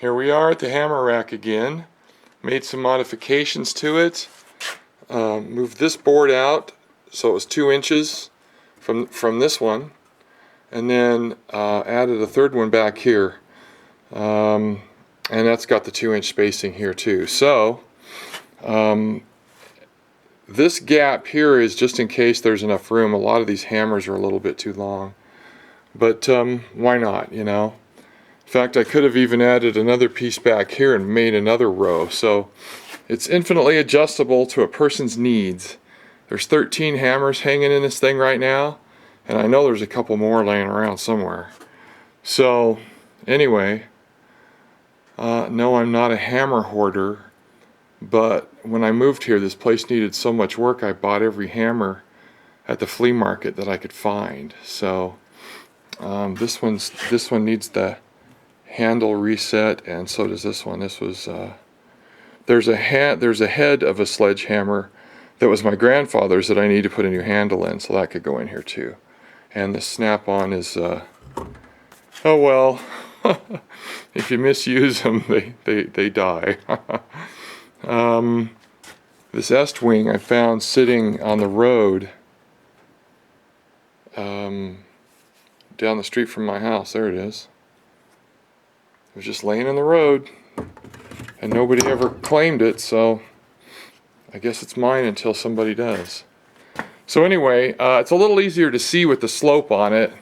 Here we are at the hammer rack again. Made some modifications to it. Moved this board out so it was 2 inches from this one, and then added a third one back here, and that's got the 2-inch spacing here too. So this gap here is just in case there's enough room. A lot of these hammers are a little bit too long, but why not, you know? In fact, I could have even added another piece back here and made another row. So it's infinitely adjustable to a person's needs. There's 13 hammers hanging in this thing right now, and I know there's a couple more laying around somewhere. So anyway, no, I'm not a hammer hoarder, but when I moved here, this place needed so much work, I bought every hammer at the flea market that I could find. So this one needs the handle reset, and so does this one. This was there's a head of a sledgehammer that was my grandfather's that I need to put a new handle in, so that could go in here too. And the snap-on is oh well, if you misuse them, they die. This Estwing I found sitting on the road down the street from my house. There it is. It was just laying in the road, and nobody ever claimed it, so I guess it's mine until somebody does. So anyway, it's a little easier to see with the slope on it.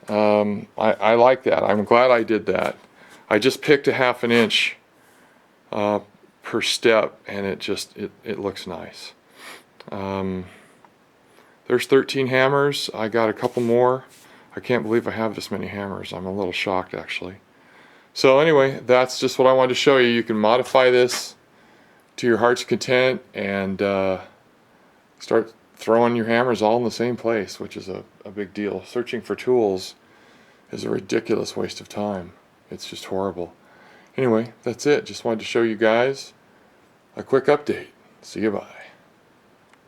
I like that. I'm glad I did that. I just picked a 1/2 inch per step, and it looks nice. There's 13 hammers. I got a couple more. I can't believe I have this many hammers. I'm a little shocked, actually. So anyway, that's just what I wanted to show you. You can modify this to your heart's content and start throwing your hammers all in the same place, which is a big deal. Searching for tools is a ridiculous waste of time. It's just horrible. Anyway, that's it. Just wanted to show you guys a quick update. See you, bye.